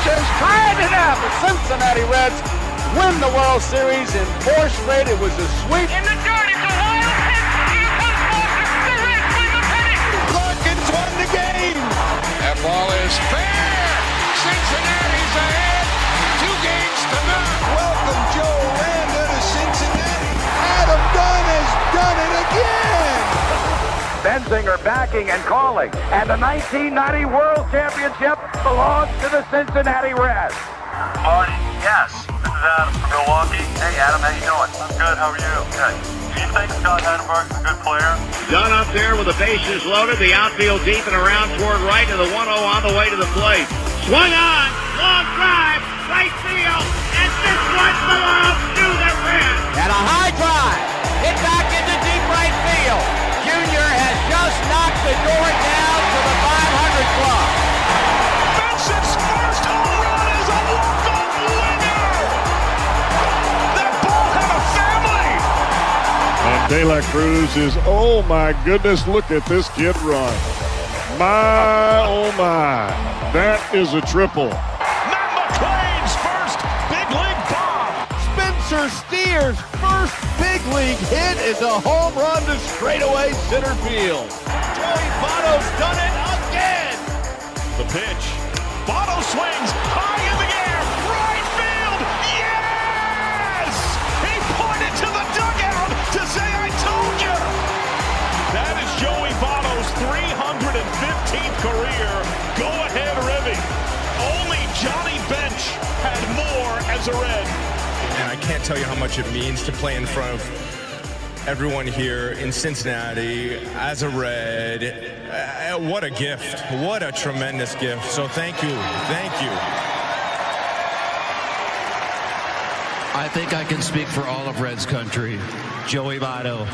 pitches, tied it up. The Cincinnati Reds win the World Series in 4 straight. It was a sweep. In the dirt, it's a wild pitch. Here comes Buxton. The Reds win the pennant. Larkins won the game. That ball is fair. Cincinnati's ahead. 2 games to none. Welcome Joe Randa to Cincinnati. Adam Dunn has done it again. Benzinger backing and calling. And the 1990 World Championship belongs to the Cincinnati Reds. Marty, yes. This is Adam from Milwaukee. Hey, Adam, how you doing? I'm good. How are you? Good. Do you think Scott Chatterbox is a good player? Dunn up there with the bases loaded. The outfield deep and around toward right to the 1-0 on the way to the plate. Swung on. Long drive. Right field. And this one belongs to the Reds. And a high drive. Hit back into deep right field. Junior has just knocked the door down to the 500 club. Benson's first home run is a walk-off winner. That ball had a family. And De La Cruz is, oh my goodness, look at this kid run. My, oh my, that is a triple. Matt McClain's first big league bomb. Spencer Steer's first big league hit is a home run to straightaway center field. Joey Votto's done it again. The pitch. Votto swings high in the air. Right field. Yes! He pointed to the dugout to say, I told you. That is Joey Votto's 315th career go-ahead ribby. Only Johnny Bench had more as a Red. And I can't tell you how much it means to play in front of everyone here in Cincinnati as a Red. What a gift. What a tremendous gift. So thank you. Thank you. I think I can speak for all of Reds country. Joey Votto,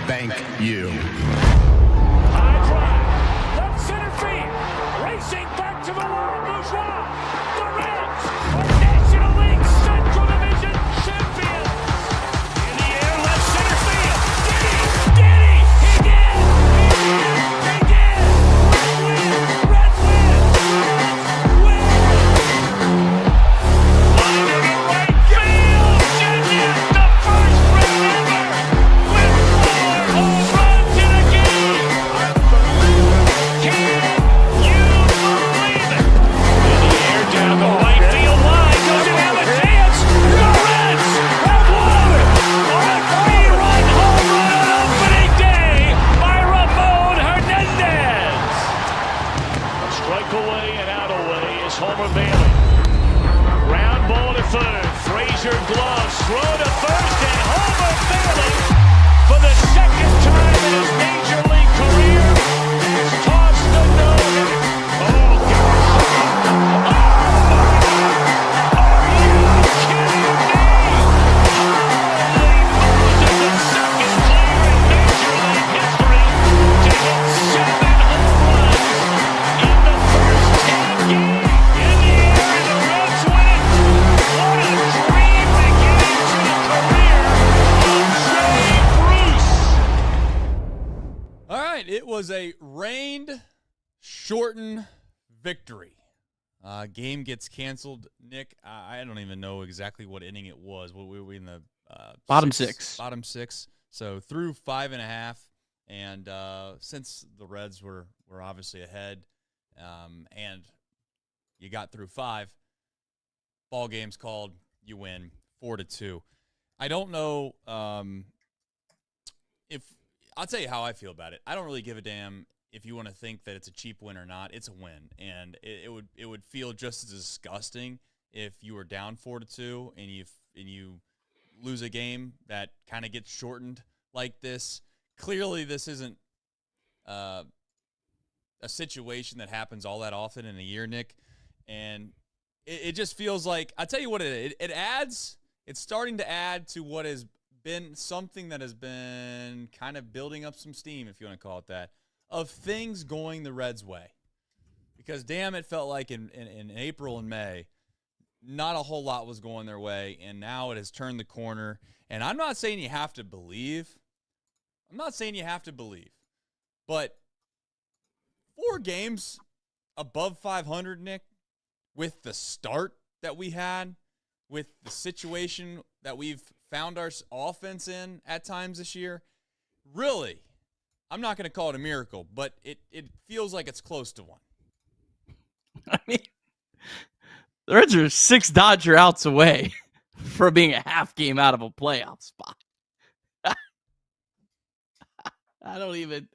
thank you. High drive. Left center field. Racing back to the wall. Bourgeois. The Reds are National League Central Division champions. In the air, left center field. Did he? He did. He did. Red win. Win. Line to the right field. Junior, the first Red ever with 4 home runs in a game. Can you believe it? In the air, down the right field line. Does it have a chance? The Reds have won on a 3-run home run on opening day by Ramon Hernandez. A strike away and out away is Homer Bailey. Ground ball to third. Frazier gloves. Throw to first and Homer Bailey for the second time in his major league career has tossed the no-hitter. Oh, gosh. Oh, my God. Are you kidding me? Holy Moses, the second player in major league history to hit 7 home runs in the first 10 games. In the air, and the Reds win. What a dream beginning to the career of Jay Bruce. All right, it was a rained, shortened victory. Game gets canceled. Nick, I don't even know exactly what inning it was. What were we in the Bottom six. Bottom 6. So through 5.5, and since the Reds were obviously ahead, and you got through 5, ball game's called. You win 4-2. I don't know if I'll tell you how I feel about it. I don't really give a damn if you want to think that it's a cheap win or not. It's a win, and it would feel just as disgusting if you were down 4-2 and you lose a game that kind of gets shortened like this. Clearly, this isn't a situation that happens all that often in a year, Nick, and it just feels like, I'll tell you what it adds. It's starting to add to what has been something that has been kind of building up some steam, if you want to call it that, of things going the Reds' way. Because, damn, it felt like in April and May, not a whole lot was going their way, and now it has turned the corner. And I'm not saying you have to believe. But 4 games above 500, Nick, with the start that we had, with the situation that we've found our offense in at times this year, really, I'm not going to call it a miracle, but it feels like it's close to one. I mean, the Reds are 6 Dodger outs away from being a half game out of a playoff spot. I don't even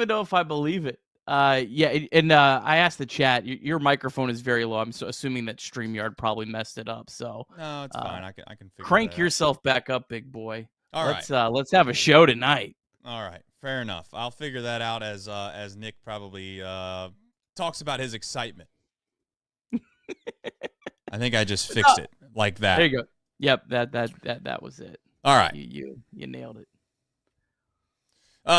know if I believe it. And I asked the chat. Your microphone is very low. I'm assuming that StreamYard probably messed it up. So no, it's fine. I can figure crank that yourself back up, big boy. All right. Let's have a show tonight. All right, fair enough. I'll figure that out as Nick probably talks about his excitement. I think I just fixed it like that. There you go. Yep, that was it. All right, you nailed it.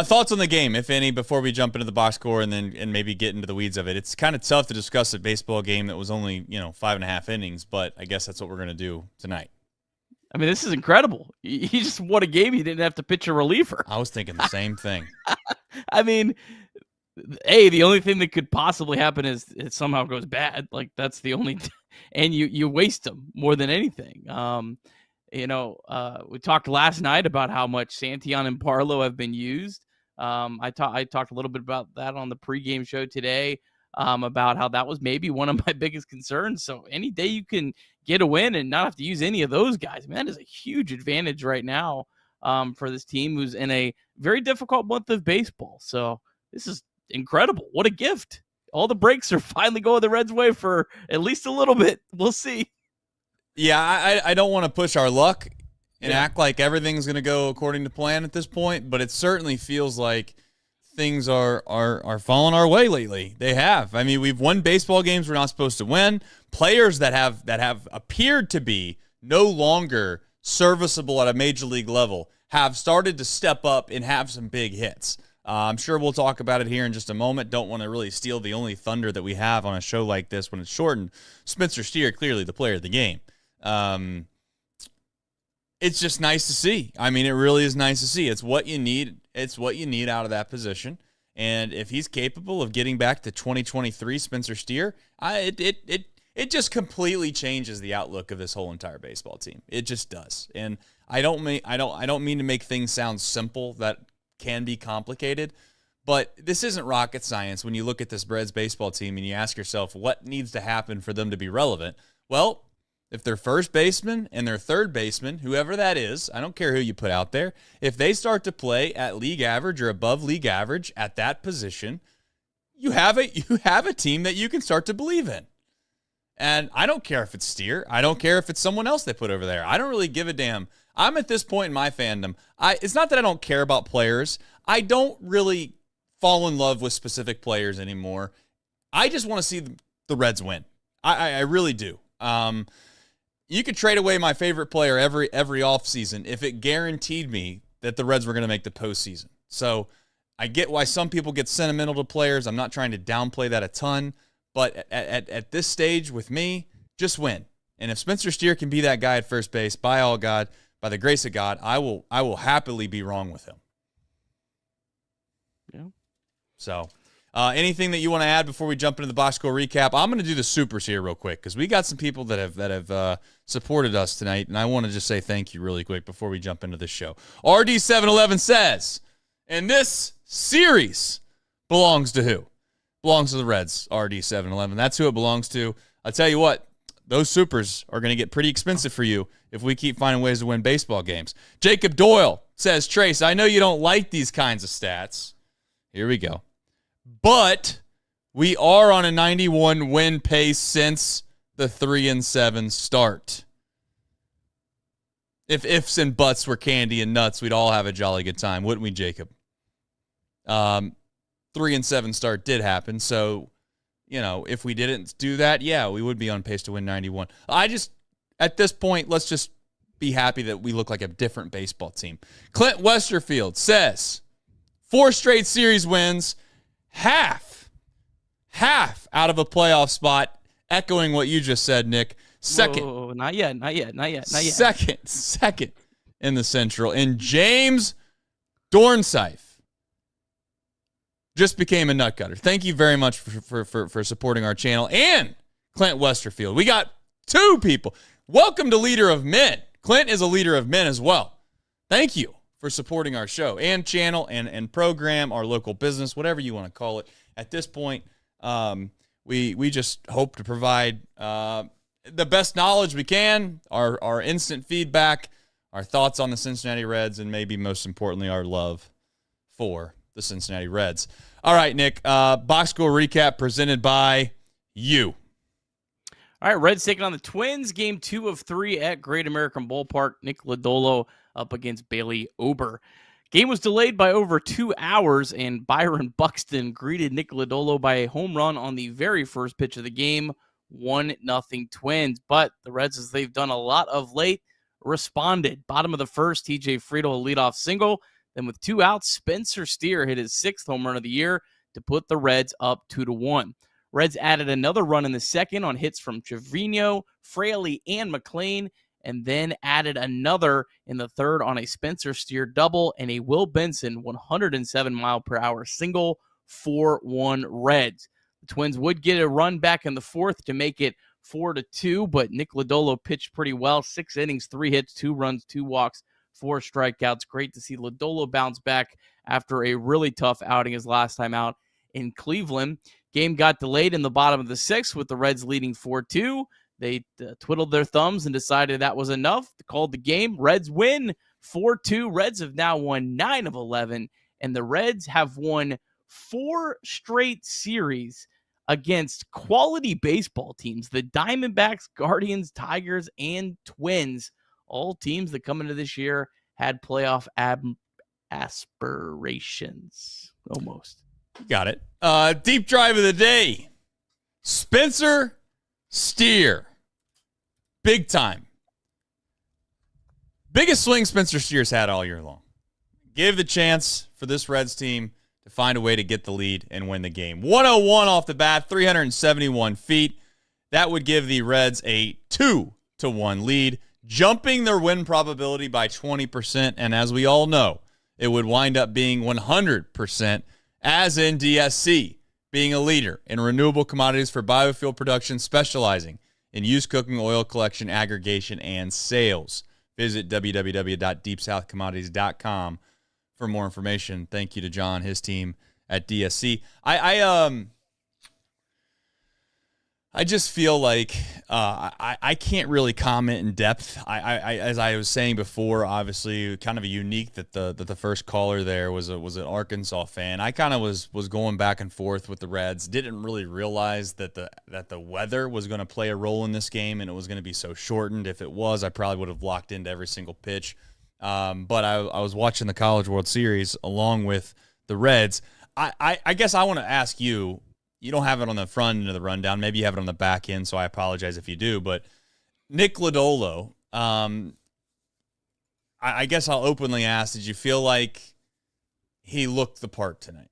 Thoughts on the game, if any, before we jump into the box score and maybe get into the weeds of it. It's kind of tough to discuss a baseball game that was only 5.5 innings, but I guess that's what we're going to do tonight. I mean, this is incredible. He just won a game. He didn't have to pitch a reliever. I was thinking the same thing. I mean, the only thing that could possibly happen is it somehow goes bad. Like, that's the only and you waste them more than anything. We talked last night about how much Santillan and Barlow have been used. I talked a little bit about that on the pregame show today, about how that was maybe one of my biggest concerns. So any day you can get a win and not have to use any of those guys, man, that is a huge advantage right now for this team who's in a very difficult month of baseball. So this is incredible. What a gift. All the breaks are finally going the Reds' way for at least a little bit. We'll see. Yeah, I don't want to push our luck and act like everything's going to go according to plan at this point, but it certainly feels like things are falling our way lately. They have. I mean, we've won baseball games we're not supposed to win. Players that have appeared to be no longer serviceable at a major league level have started to step up and have some big hits. I'm sure we'll talk about it here in just a moment. Don't want to really steal the only thunder that we have on a show like this when it's shortened. Spencer Steer, clearly the player of the game. It's just nice to see. I mean, it really is nice to see. It's what you need. It's what you need out of that position. And if he's capable of getting back to 2023 Spencer Steer, it just completely changes the outlook of this whole entire baseball team. It just does. And I don't mean to make things sound simple that can be complicated, but this isn't rocket science when you look at this Reds baseball team and you ask yourself what needs to happen for them to be relevant. Well, if their first baseman and their third baseman, whoever that is, I don't care who you put out there, if they start to play at league average or above league average at that position, you have a team that you can start to believe in. And I don't care if it's Steer. I don't care if it's someone else they put over there. I don't really give a damn. I'm at this point in my fandom. It's not that I don't care about players. I don't really fall in love with specific players anymore. I just want to see the Reds win. I really do. You could trade away my favorite player every offseason if it guaranteed me that the Reds were going to make the postseason. So I get why some people get sentimental to players. I'm not trying to downplay that a ton. But at this stage with me, just win. And if Spencer Steer can be that guy at first base, by the grace of God, I will happily be wrong with him. Yeah. So anything that you want to add before we jump into the box score recap? I'm going to do the supers here real quick because we got some people that have supported us tonight, and I want to just say thank you really quick before we jump into this show. RD711 says, and this series belongs to who? Belongs to the Reds, RD711. That's who it belongs to. I'll tell you what, those supers are going to get pretty expensive for you if we keep finding ways to win baseball games. Jacob Doyle says, Trace, I know you don't like these kinds of stats. Here we go. But we are on a 91 win pace since the 3-7 start. If ifs and buts were candy and nuts, we'd all have a jolly good time, wouldn't we, Jacob? 3-7 start did happen, so if we didn't do that, yeah, we would be on pace to win 91. At this point, let's just be happy that we look like a different baseball team. Clint Westerfield says, 4 straight series wins, half out of a playoff spot, echoing what you just said, Nick. Second. Whoa, not yet. Second in the Central. And James Dornsife just became a nut cutter. Thank you very much for supporting our channel. And Clint Westerfield. We got 2 people. Welcome to Leader of Men. Clint is a leader of men as well. Thank you for supporting our show and channel and program, our local business, whatever you want to call it. At this point, we just hope to provide the best knowledge we can, our instant feedback, our thoughts on the Cincinnati Reds, and maybe most importantly, our love for the Cincinnati Reds. All right, Nick, box score recap presented by you. All right, Reds taking on the Twins, game 2 of 3 at Great American Ballpark. Nick Lodolo up against Bailey Ober. Game was delayed by over 2 hours, and Byron Buxton greeted Nick Lodolo by a home run on the very first pitch of the game, 1-0 Twins. But the Reds, as they've done a lot of late, responded. Bottom of the first, TJ Friedl a leadoff single. Then with 2 outs, Spencer Steer hit his 6th home run of the year to put the Reds up 2-1. Reds added another run in the second on hits from Trevino, Fraley, and McLean, and then added another in the third on a Spencer Steer double and a Will Benson 107-mile-per-hour single, 4-1 Reds. The Twins would get a run back in the fourth to make it 4-2, but Nick Lodolo pitched pretty well. 6 innings, 3 hits, 2 runs, 2 walks, 4 strikeouts. Great to see Lodolo bounce back after a really tough outing his last time out in Cleveland. Game got delayed in the bottom of the 6th with the Reds leading 4-2. They twiddled their thumbs and decided that was enough. They called the game. Reds win 4-2. Reds have now won 9 of 11, and the Reds have won 4 straight series against quality baseball teams. The Diamondbacks, Guardians, Tigers, and Twins, all teams that come into this year had playoff aspirations. Almost. Got it. Deep drive of the day. Spencer Steer. Big time. Biggest swing Spencer Steer's had all year long. Give the chance for this Reds team to find a way to get the lead and win the game. 101 off the bat, 371 feet. That would give the Reds a 2-1 lead, jumping their win probability by 20%. And as we all know, it would wind up being 100%, as in DSC, being a leader in renewable commodities for biofuel production, specializing in used cooking oil collection, aggregation, and sales. Visit www.deepsouthcommodities.com for more information. Thank you to John, his team at DSC. I just feel like I can't really comment in depth. As I was saying before, obviously kind of unique that the first caller there was an Arkansas fan. I kind of was going back and forth with the Reds. Didn't really realize that the weather was going to play a role in this game and it was going to be so shortened. If it was, I probably would have locked into every single pitch. But I was watching the College World Series along with the Reds. I guess I want to ask you. You don't have it on the front end of the rundown. Maybe you have it on the back end, so I apologize if you do. But Nick Lodolo, I guess I'll openly ask, did you feel like he looked the part tonight?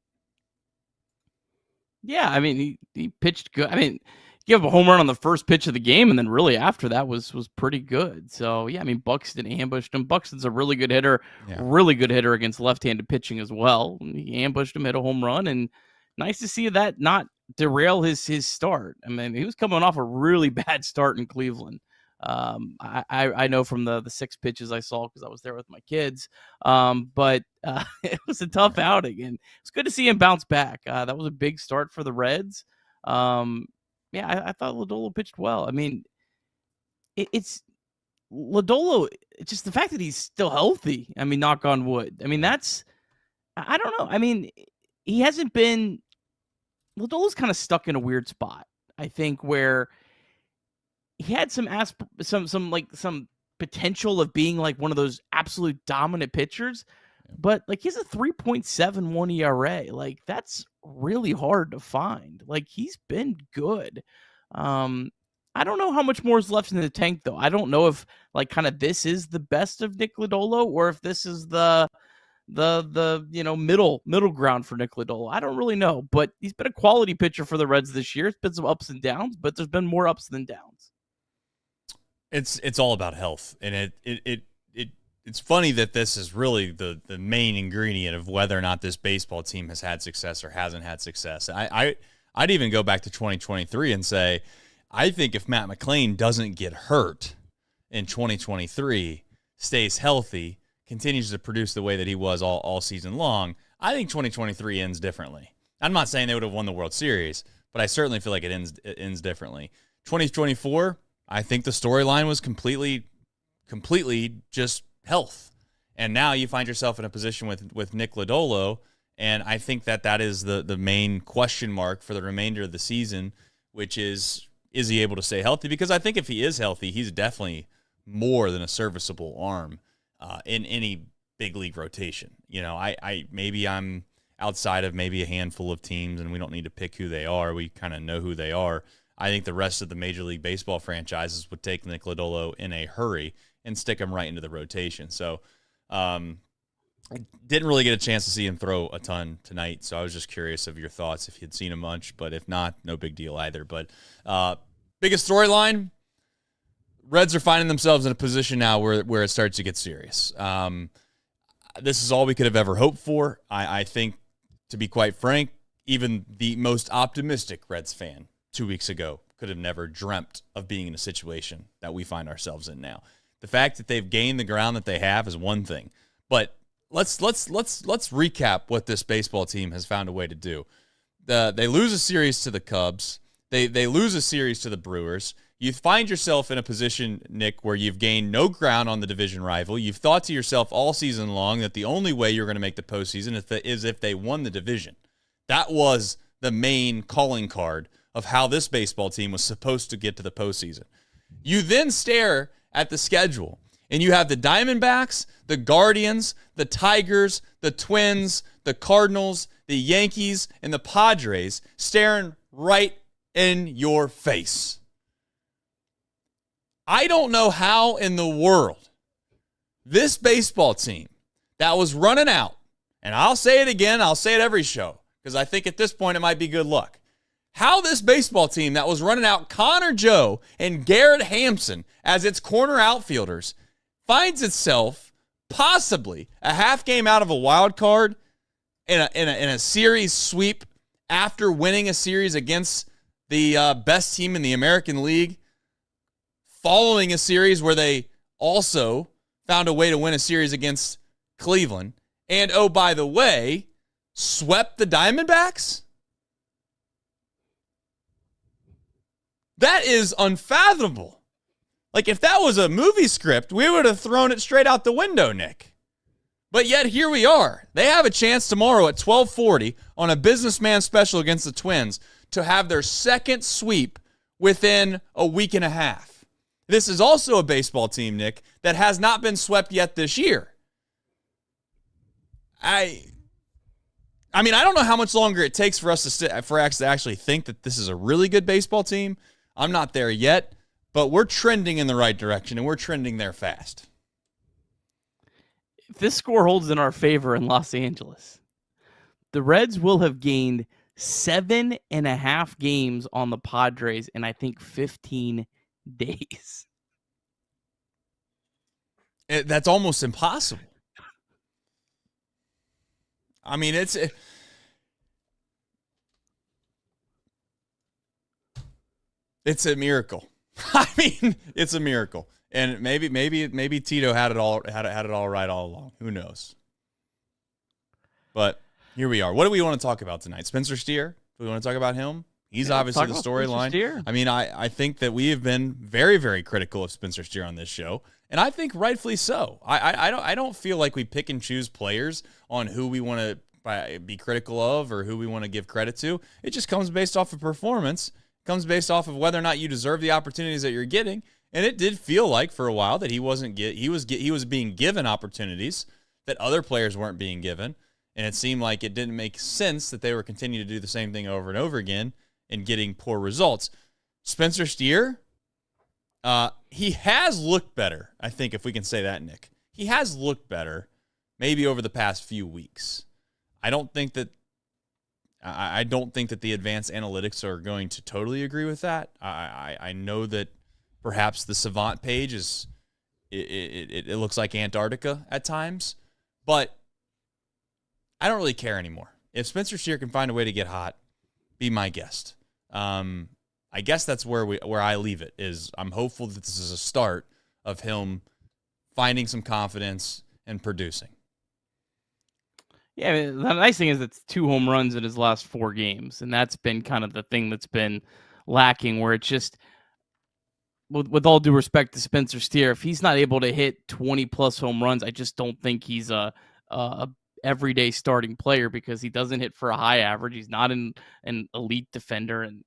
Yeah, I mean, he pitched good. I mean, he gave a home run on the first pitch of the game, and then really after that was pretty good. So, yeah, I mean, Buxton ambushed him. Buxton's a really good hitter against left-handed pitching as well. He ambushed him, hit a home run, and nice to see that not derail his start. I mean, he was coming off a really bad start in Cleveland. I know from the 6 pitches I saw because I was there with my kids. But it was a tough outing, and it's good to see him bounce back. That was a big start for the Reds. I thought Lodolo pitched well. I mean, it's Lodolo, just the fact that he's still healthy. I mean, knock on wood. I mean, I don't know. I mean, he hasn't been. Lodolo's kind of stuck in a weird spot, I think, where he had some potential of being like one of those absolute dominant pitchers, but like he has a 3.71 ERA. Like that's really hard to find. Like he's been good. I don't know how much more is left in the tank though. I don't know if like kind of this is the best of Nick Lodolo or if this is the middle ground for Nick Lodolo. I don't really know, but he's been a quality pitcher for the Reds this year. It's been some ups and downs, but there's been more ups than downs. It's all about health, and it's funny that this is really the main ingredient of whether or not this baseball team has had success or hasn't had success. I'd even go back to 2023 and say I think if Matt McClain doesn't get hurt in 2023, stays healthy, continues to produce the way that he was all season long, I think 2023 ends differently. I'm not saying they would have won the World Series, but I certainly feel like it ends differently. 2024, I think the storyline was completely just health. And now you find yourself in a position with Nick Lodolo, and I think that is the main question mark for the remainder of the season, which is he able to stay healthy? Because I think if he is healthy, he's definitely more than a serviceable arm in any big league rotation. You know, maybe I'm outside of maybe a handful of teams, and we don't need to pick who they are. We kind of know who they are. I think the rest of the Major League Baseball franchises would take Nick Lodolo in a hurry and stick him right into the rotation. So I didn't really get a chance to see him throw a ton tonight, so I was just curious of your thoughts if you'd seen him much. But if not, no big deal either. But biggest storyline, Reds are finding themselves in a position now where it starts to get serious. This is all we could have ever hoped for. I think, to be quite frank, even the most optimistic Reds fan 2 weeks ago could have never dreamt of being in a situation that we find ourselves in now. The fact that they've gained the ground that they have is one thing, but let's recap what this baseball team has found a way to do. They lose a series to the Cubs. They lose a series to the Brewers. You find yourself in a position, Nick, where you've gained no ground on the division rival. You've thought to yourself all season long that the only way you're going to make the postseason is if they won the division. That was the main calling card of how this baseball team was supposed to get to the postseason. You then stare at the schedule, and you have the Diamondbacks, the Guardians, the Tigers, the Twins, the Cardinals, the Yankees, and the Padres staring right in your face. I don't know how in the world this baseball team that was running out, and I'll say it again, I'll say it every show, because I think at this point it might be good luck. How this baseball team that was running out Connor Joe and Garrett Hampson as its corner outfielders finds itself possibly a half game out of a wild card in a series sweep after winning a series against the best team in the American League, following a series where they also found a way to win a series against Cleveland, and oh, by the way, swept the Diamondbacks? That is unfathomable. Like, if that was a movie script, we would have thrown it straight out the window, Nick. But yet, here we are. They have a chance tomorrow at 12:40 on a businessman special against the Twins to have their second sweep within a week and a half. This is also a baseball team, Nick, that has not been swept yet this year. I mean, I don't know how much longer it takes for us to actually think that this is a really good baseball team. I'm not there yet, but we're trending in the right direction, and we're trending there fast. If this score holds in our favor in Los Angeles, the Reds will have gained 7.5 games on the Padres in, I think, 15 days. That's almost impossible. I mean, it's a miracle. I mean, it's a miracle, and maybe Tito had it all right all along. Who knows? But here we are. What do we want to talk about tonight? Spencer Steer? Do we want to talk about him? He's obviously the storyline. I mean, I think that we have been very, very critical of Spencer Steer on this show, and I think rightfully so. I don't feel like we pick and choose players on who we want to be critical of or who we want to give credit to. It just comes based off of performance. It comes based off of whether or not you deserve the opportunities that you're getting. And it did feel like for a while that he was being given opportunities that other players weren't being given, and it seemed like it didn't make sense that they were continuing to do the same thing over and over again and getting poor results. Spencer Steer, he has looked better, I think, if we can say that, Nick. He has looked better maybe over the past few weeks. I don't think that the advanced analytics are going to totally agree with that. I know that perhaps the Savant page it looks like Antarctica at times, but I don't really care anymore. If Spencer Steer can find a way to get hot, be my guest. I I guess that's where I leave it. Is I'm hopeful that this is a start of him finding some confidence and producing. Yeah, I mean, the nice thing is it's 2 home runs in his last 4 games, and that's been kind of the thing that's been lacking, where it's just, with all due respect to Spencer Steer, if he's not able to hit 20-plus home runs, I just don't think he's a everyday starting player, because he doesn't hit for a high average. He's not an elite defender and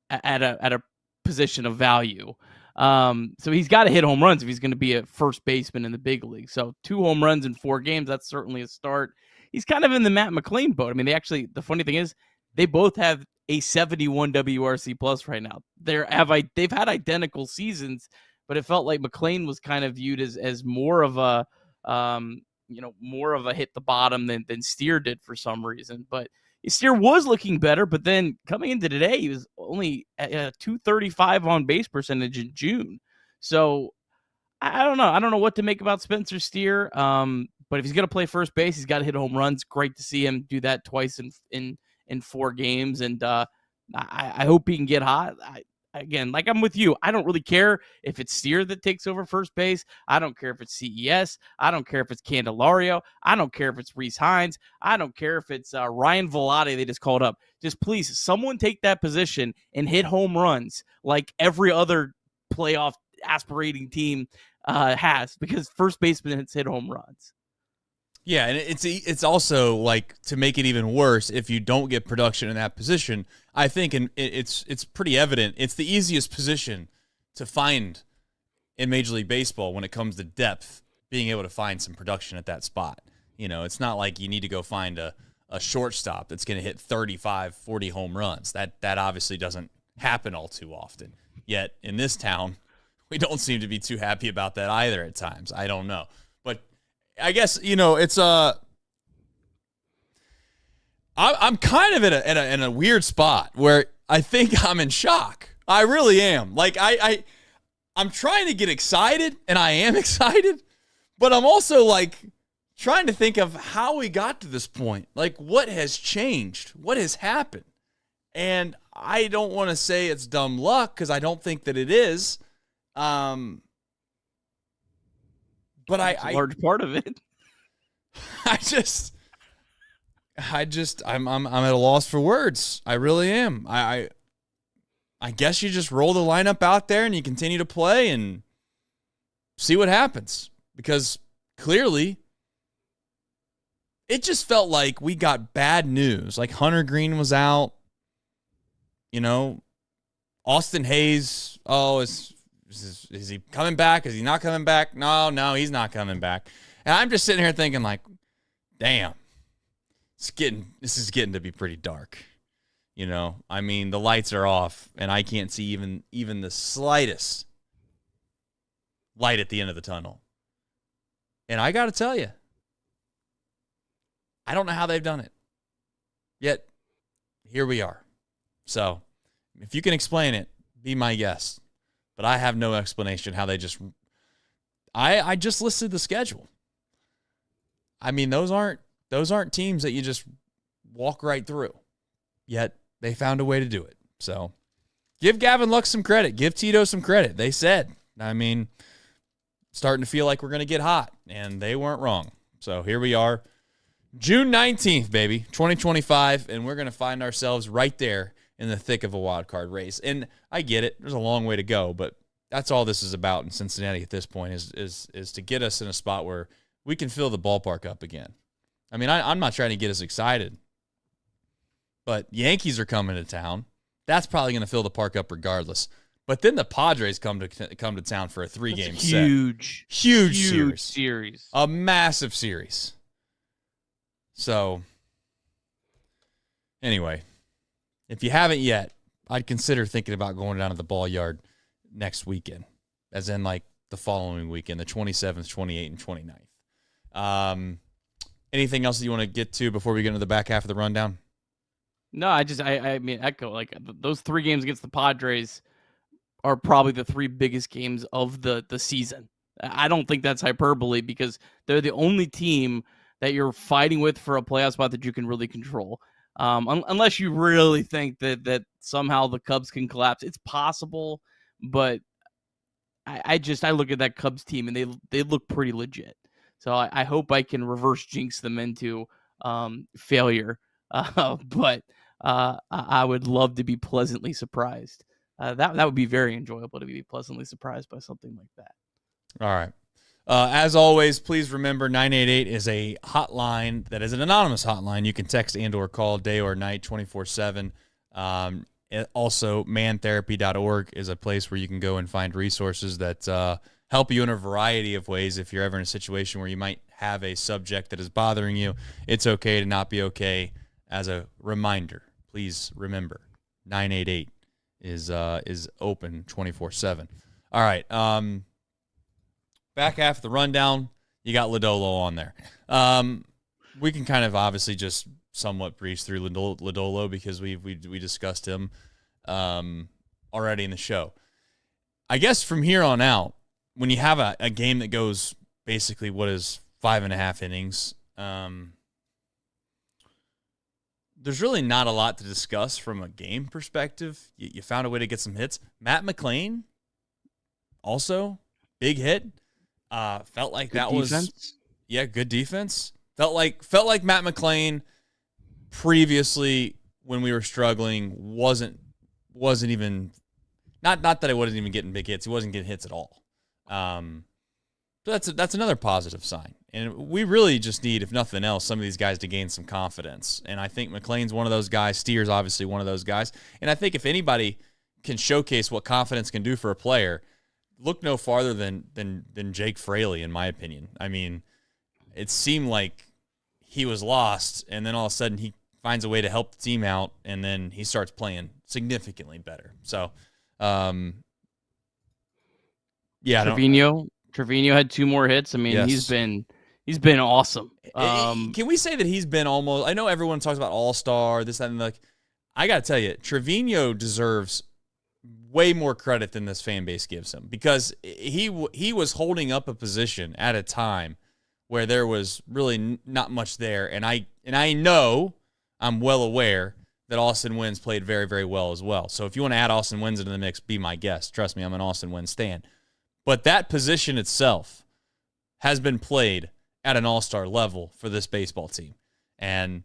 at a position of value. So he's got to hit home runs if he's going to be a first baseman in the big league. So 2 home runs in 4 games, that's certainly a start. He's kind of in the Matt McLain boat. I mean, the funny thing is, they both have a 71 WRC plus right now. They've had identical seasons, but it felt like McLain was kind of viewed as more of a more of a hit the bottom than Steer did for some reason. But Steer was looking better, but then coming into today, he was only at a 235 on base percentage in June. So I don't know. I don't know what to make about Spencer Steer. But if he's going to play first base, he's got to hit home runs. Great to see him do that twice in 4 games. And I hope he can get hot. Again, like I'm with you. I don't really care if it's Steer that takes over first base. I don't care if it's CES. I don't care if it's Candelario. I don't care if it's Rhys Hines. I don't care if it's Ryan Velotte they just called up. Just please, someone take that position and hit home runs like every other playoff aspirating team has, because first baseman hit home runs. Yeah, and it's also, like, to make it even worse, if you don't get production in that position, I think it's pretty evident it's the easiest position to find in Major League Baseball when it comes to depth, being able to find some production at that spot. You know, it's not like you need to go find a shortstop that's going to hit 35, 40 home runs. That obviously doesn't happen all too often. Yet in this town, we don't seem to be too happy about that either at times. I don't know. But I guess, it's I'm kind of in a weird spot where I think I'm in shock. I really am. Like, I'm trying to get excited, and I am excited, but I'm also, like, trying to think of how we got to this point. Like, what has changed? What has happened? And I don't want to say it's dumb luck, because I don't think that it is. But That's a large part of it. I'm at a loss for words. I really am. I guess you just roll the lineup out there and you continue to play and see what happens, because clearly it just felt like we got bad news. Like, Hunter Green was out, Austin Hayes. Oh, is he coming back? Is he not coming back? No, he's not coming back. And I'm just sitting here thinking, like, damn, this is getting to be pretty dark. I mean, the lights are off, and I can't see even the slightest light at the end of the tunnel. And I got to tell you, I don't know how they've done it. Yet, here we are. So, if you can explain it, be my guest. But I have no explanation how they just... I just listed the schedule. I mean, those aren't teams that you just walk right through. Yet, they found a way to do it. So, give Gavin Lux some credit. Give Tito some credit. They said, starting to feel like we're going to get hot. And they weren't wrong. So, here we are. June 19th, baby, 2025. And we're going to find ourselves right there in the thick of a wild card race. And I get it. There's a long way to go, but that's all this is about in Cincinnati at this point is to get us in a spot where we can fill the ballpark up again. I mean, I'm not trying to get us excited, but Yankees are coming to town. That's probably going to fill the park up regardless. But then the Padres come to town for a 3-game set. Huge series. A massive series. So, anyway, if you haven't yet, I'd consider thinking about going down to the ball yard next weekend, as in, like, the following weekend, the 27th, 28th, and 29th. Anything else that you want to get to before we get into the back half of the rundown? No, I mean, echo, like, those 3 games against the Padres are probably the 3 biggest games of the season. I don't think that's hyperbole, because they're the only team that you're fighting with for a playoff spot that you can really control. Unless you really think that somehow the Cubs can collapse. It's possible, but I look at that Cubs team and they look pretty legit. So I hope I can reverse jinx them into failure. But I would love to be pleasantly surprised. That would be very enjoyable to be pleasantly surprised by something like that. All right. As always, please remember 988 is a hotline that is an anonymous hotline. You can text and or call day or night 24/7. Also, mantherapy.org is a place where you can go and find resources that help you in a variety of ways. If you're ever in a situation where you might have a subject that is bothering you, it's okay to not be okay. As a reminder, please remember 988 is open 24/7. All right. Back half of the rundown, you got Lodolo on there. We can kind of obviously just somewhat breeze through Lodolo because we discussed him already in the show. I guess from here on out, when you have a game that goes basically what is 5.5 innings, there's really not a lot to discuss from a game perspective. You found a way to get some hits. Matt McLain, also, big hit. Felt like good that defense. Was good defense. Felt like Matt McLain previously when we were struggling wasn't even not that I wasn't even getting big hits. He wasn't getting hits at all. So that's another positive sign. And we really just need, if nothing else, some of these guys to gain some confidence. And I think McLain's one of those guys. Steer's obviously one of those guys. And I think if anybody can showcase what confidence can do for a player, look no farther than Jake Fraley, in my opinion. I mean, it seemed like he was lost, and then all of a sudden he finds a way to help the team out, and then he starts playing significantly better. So, Trevino had 2 more hits. I mean, yes. He's been awesome. Can we say that he's been almost? I know everyone talks about all-star, this, that, and like. I got to tell you, Trevino deserves way more credit than this fan base gives him because he was holding up a position at a time where there was really not much there, and I know, I'm well aware that Austin Wynns played very, very well as well. So if you want to add Austin Wynns into the mix, be my guest. Trust me, I'm an Austin Wynns stan. But that position itself has been played at an all-star level for this baseball team, and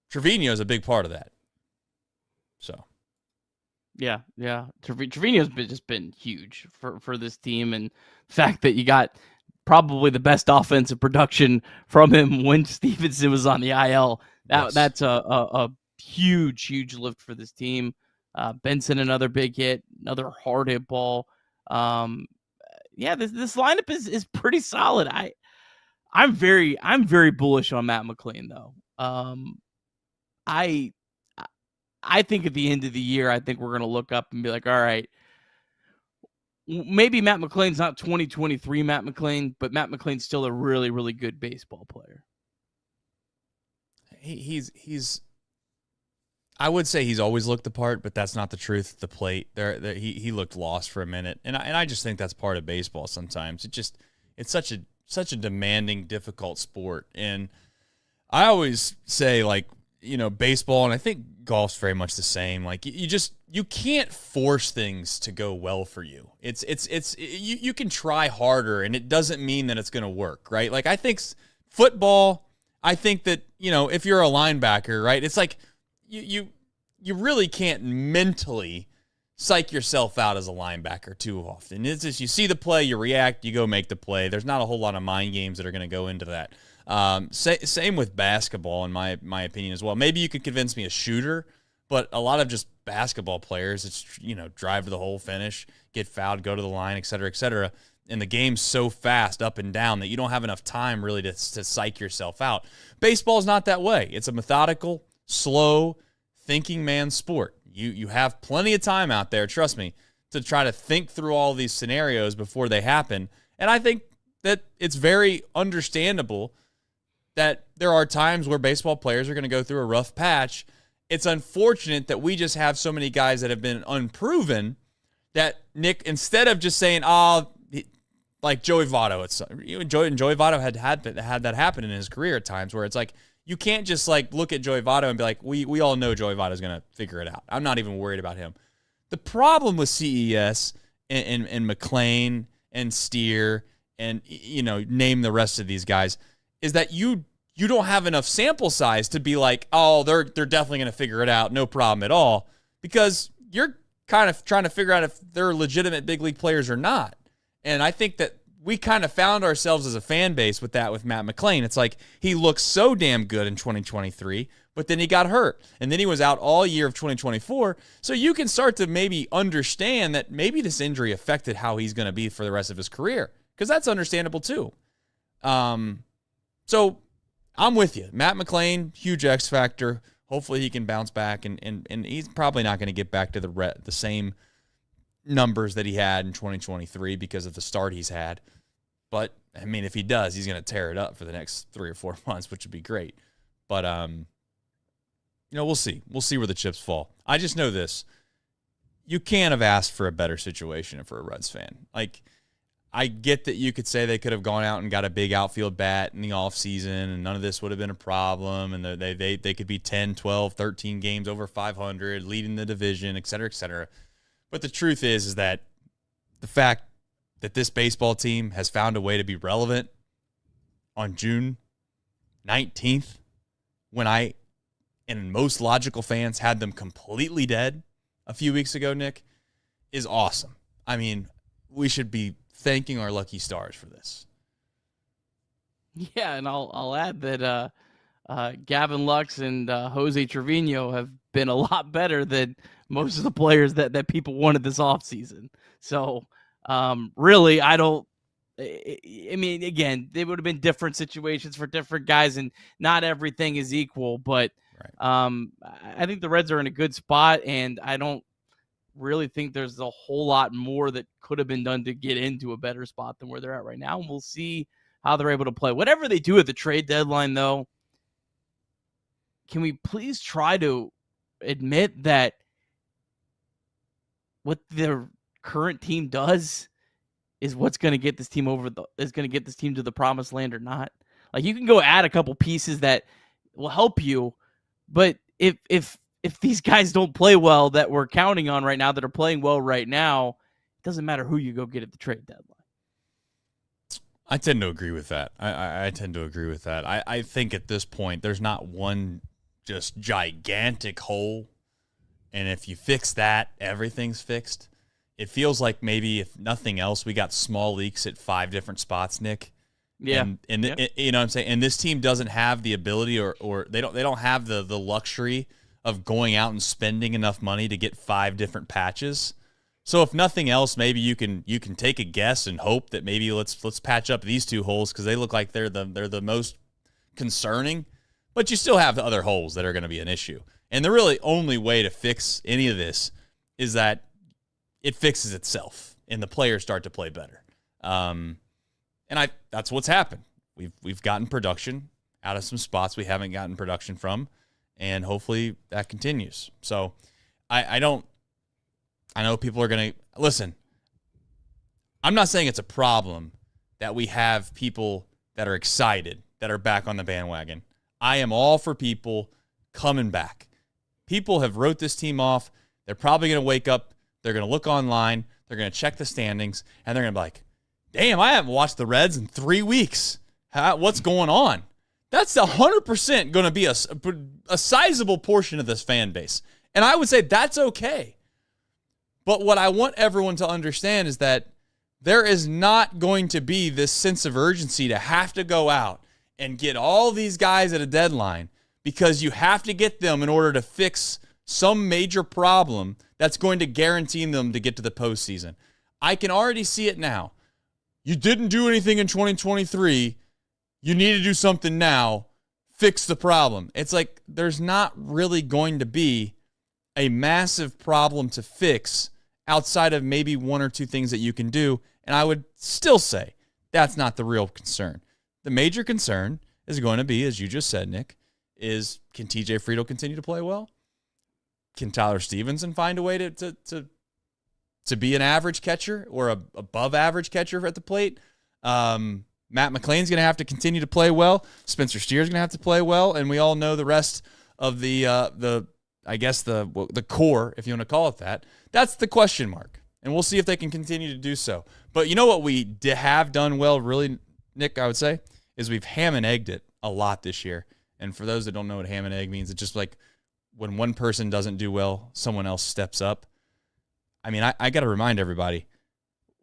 Trevino is a big part of that. So. Yeah. Trevino's just been huge for this team, and the fact that you got probably the best offensive production from him when Stevenson was on the IL, that's a huge lift for this team. Benson, another big hit, another hard hit ball. This lineup is pretty solid. I'm very bullish on Matt McLain though. I think at the end of the year, I think we're going to look up and be like, all right, maybe Matt McLain's not 2023 Matt McLain, but Matt McLain's still a really, really good baseball player. He's I would say he's always looked the part, but that's not the truth at the plate. He looked lost for a minute, and I just think that's part of baseball sometimes. It's such a demanding, difficult sport, and I always say, like, baseball, and I think golf's very much the same. Like you can't force things to go well for you. You can try harder, and it doesn't mean that it's going to work, right? Like I think football, I think that, if you're a linebacker, right? It's like you really can't mentally psych yourself out as a linebacker too often. It's just you see the play, you react, you go make the play. There's not a whole lot of mind games that are going to go into that. Same with basketball, in my opinion as well. Maybe you could convince me a shooter, but a lot of just basketball players, it's, drive to the hole, finish, get fouled, go to the line, et cetera, and the game's so fast up and down that you don't have enough time really to psych yourself out. Baseball's not that way. It's a methodical, slow, thinking man's sport. You have plenty of time out there, trust me, to try to think through all these scenarios before they happen, and I think that it's very understandable that there are times where baseball players are going to go through a rough patch. It's unfortunate that we just have so many guys that have been unproven that, Nick, instead of just saying, like Joey Votto, Joey Votto had that happen in his career at times where it's like you can't just like look at Joey Votto and be like, we all know Joey Votto's going to figure it out. I'm not even worried about him. The problem with CES and McLean and Steer and, name the rest of these guys is that you don't have enough sample size to be like, oh, they're definitely going to figure it out. No problem at all. Because you're kind of trying to figure out if they're legitimate big league players or not. And I think that we kind of found ourselves as a fan base with that with Matt McLean. It's like he looked so damn good in 2023, but then he got hurt. And then he was out all year of 2024. So you can start to maybe understand that maybe this injury affected how he's going to be for the rest of his career, because that's understandable too. So I'm with you. Matt McLean, huge X factor. Hopefully he can bounce back, and he's probably not going to get back to the same numbers that he had in 2023 because of the start he's had. But, I mean, if he does, he's going to tear it up for the next 3 or 4 months, which would be great. But, we'll see. We'll see where the chips fall. I just know this. You can't have asked for a better situation for a Reds fan. Like, I get that you could say they could have gone out and got a big outfield bat in the offseason, and none of this would have been a problem, and they could be 10, 12, 13 games over 500, leading the division, et cetera, et cetera. But the truth is that the fact that this baseball team has found a way to be relevant on June 19th, when I and most logical fans had them completely dead a few weeks ago, Nick, is awesome. I mean, we should be thanking our lucky stars for this. Yeah, and I'll add that Gavin Lux and Jose Trevino have been a lot better than most of the players that people wanted this offseason. So, really, I mean, again, they would have been different situations for different guys, and not everything is equal. But I think the Reds are in a good spot, and I don't really think there's a whole lot more that could have been done to get into a better spot than where they're at right now. And we'll see how they're able to play. Whatever they do at the trade deadline, though, can we please try to admit that what their current team does is what's going to get this team to the promised land or not? Like, you can go add a couple pieces that will help you, but if these guys don't play well that we're counting on right now, that are playing well right now, it doesn't matter who you go get at the trade deadline. I tend to agree with that. I tend to agree with that. I think at this point, there's not one just gigantic hole, and if you fix that, everything's fixed. It feels like maybe, if nothing else, we got small leaks at 5 different spots, Nick. Yeah. And you know what I'm saying? And this team doesn't have the ability, or they don't have the luxury of going out and spending enough money to get 5 different patches. So if nothing else, maybe you can take a guess and hope that maybe let's patch up these 2 holes, because they look like they're the most concerning. But you still have the other holes that are going to be an issue. And the really only way to fix any of this is that it fixes itself and the players start to play better. And that's what's happened. We've gotten production out of some spots we haven't gotten production from, and hopefully that continues. So I know people are going to listen. I'm not saying it's a problem that we have people that are excited, that are back on the bandwagon. I am all for people coming back. People have wrote this team off. They're probably going to wake up. They're going to look online. They're going to check the standings, and they're going to be like, damn, I haven't watched the Reds in 3 weeks. What's going on? That's 100% going to be a sizable portion of this fan base. And I would say that's okay. But what I want everyone to understand is that there is not going to be this sense of urgency to have to go out and get all these guys at a deadline, because you have to get them in order to fix some major problem that's going to guarantee them to get to the postseason. I can already see it now. You didn't do anything in 2023. You need to do something now. Fix the problem. It's like there's not really going to be a massive problem to fix outside of maybe 1 or 2 things that you can do. And I would still say that's not the real concern. The major concern is going to be, as you just said, Nick, is can TJ Friedl continue to play well? Can Tyler Stevenson find a way to be an average catcher or a above average catcher at the plate? Matt McLean's going to have to continue to play well. Spencer Steer's going to have to play well, and we all know the rest of the core, if you want to call it that. That's the question mark, and we'll see if they can continue to do so. But you know what we have done well, really, Nick, I would say, is we've ham and egged it a lot this year. And for those that don't know what ham and egg means, it's just like when one person doesn't do well, someone else steps up. I mean, I got to remind everybody,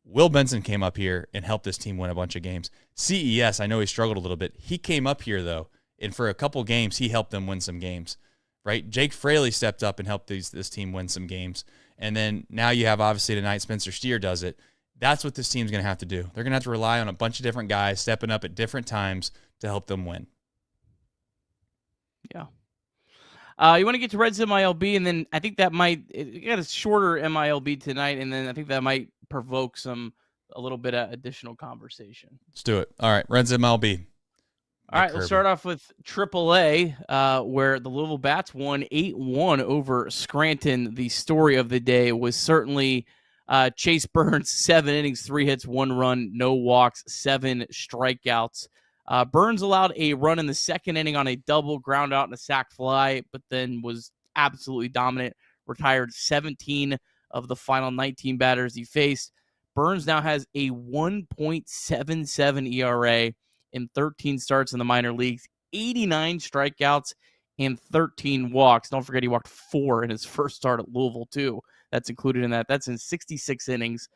Will Benson came up here and helped this team win a bunch of games. CES, I know he struggled a little bit. He came up here, though, and for a couple games, he helped them win some games, right? Jake Fraley stepped up and helped this team win some games. And then now you have, obviously, tonight, Spencer Steer does it. That's what this team's going to have to do. They're going to have to rely on a bunch of different guys stepping up at different times to help them win. Yeah. You want to get to Reds MiLB, and then I think that it got a shorter MiLB tonight, and then I think that might provoke a little bit of additional conversation. Let's do it. All right, Reds MiLB. All right, let's start off with AAA, where the Louisville Bats won 8-1 over Scranton. The story of the day was certainly Chase Burns, 7 innings, 3 hits, 1 run, no walks, 7 strikeouts. Burns allowed a run in the second inning on a double, ground out, and a sac fly, but then was absolutely dominant, retired 17 of the final 19 batters he faced. Burns now has a 1.77 ERA in 13 starts in the minor leagues, 89 strikeouts, and 13 walks. Don't forget he walked 4 in his first start at Louisville, too. That's included in that. That's in 66 innings.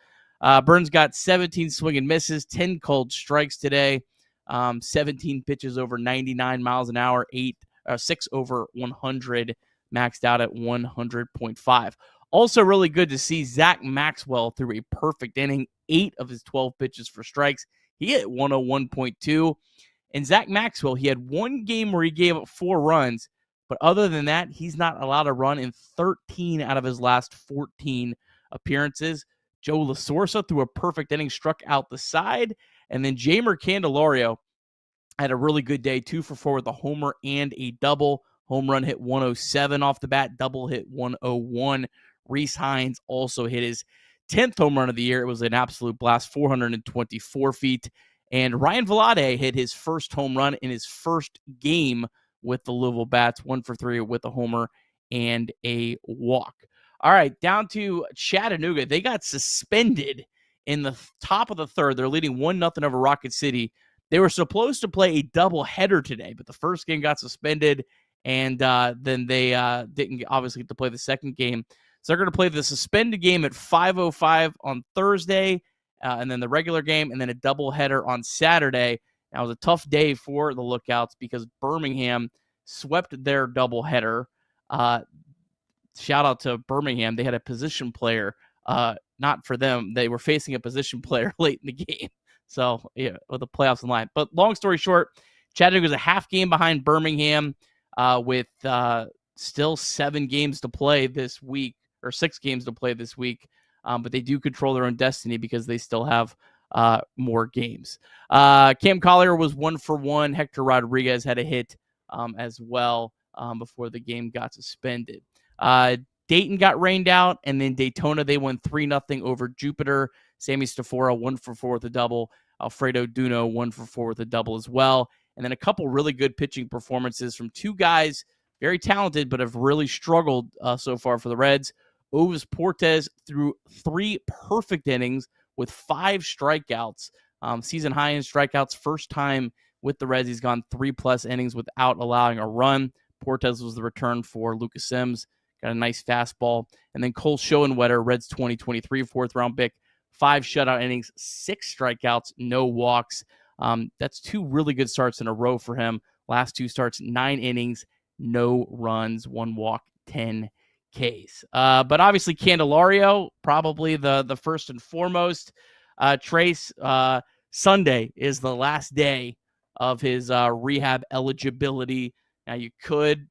Burns got 17 swing and misses, 10 called strikes today. 17 pitches over 99 miles an hour, 6 over 100, maxed out at 100.5. Also really good to see Zach Maxwell through a perfect inning, 8 of his 12 pitches for strikes. He hit 101.2. And Zach Maxwell, he had one game where he gave up 4 runs, but other than that, he's not allowed to run in 13 out of his last 14 appearances. Joe Lasorsa threw a perfect inning, struck out the side. And then Jeimer Candelario had a really good day, 2 for 4 with a homer and a double. Home run hit 107 off the bat, double hit 101. Reese Hines also hit his 10th home run of the year. It was an absolute blast, 424 feet. And Ryan Vlade hit his first home run in his first game with the Louisville Bats, 1 for 3 with a homer and a walk. All right, down to Chattanooga. They got suspended in the top of the third. They're leading 1-0 over Rocket City. They were supposed to play a doubleheader today, but the first game got suspended, and then they didn't obviously get to play the second game. So they're going to play the suspended game at 5:05 on Thursday, and then the regular game, and then a doubleheader on Saturday. Now, it was a tough day for the Lookouts because Birmingham swept their doubleheader. Shout out to Birmingham. They had a position player, not for them. They were facing a position player late in the game. So, yeah, with the playoffs in line. But long story short, Chattanooga's a half game behind Birmingham with still 7 games to play this week, or 6 games to play this week. But they do control their own destiny because they still have more games. Cam Collier was 1 for 1. Hector Rodriguez had a hit as well before the game got suspended. Dayton got rained out, and then Daytona, they won 3-0 over Jupiter. Sammy Stafora, 1 for 4 with a double. Alfredo Duno, 1 for 4 with a double as well. And then a couple really good pitching performances from 2 guys, very talented, but have really struggled so far for the Reds. Ovis Portes threw 3 perfect innings with 5 strikeouts. Season high in strikeouts, first time with the Reds. He's gone 3+ innings without allowing a run. Portes was the return for Lucas Sims. Got a nice fastball. And then Cole Schoenwetter, Reds 2023 4th-round pick, 5 shutout innings, 6 strikeouts, no walks. That's 2 really good starts in a row for him. Last 2 starts, 9 innings, no runs, 1 walk, 10 Ks. But obviously Candelario, probably the first and foremost. Trace, Sunday is the last day of his rehab eligibility. Now you could,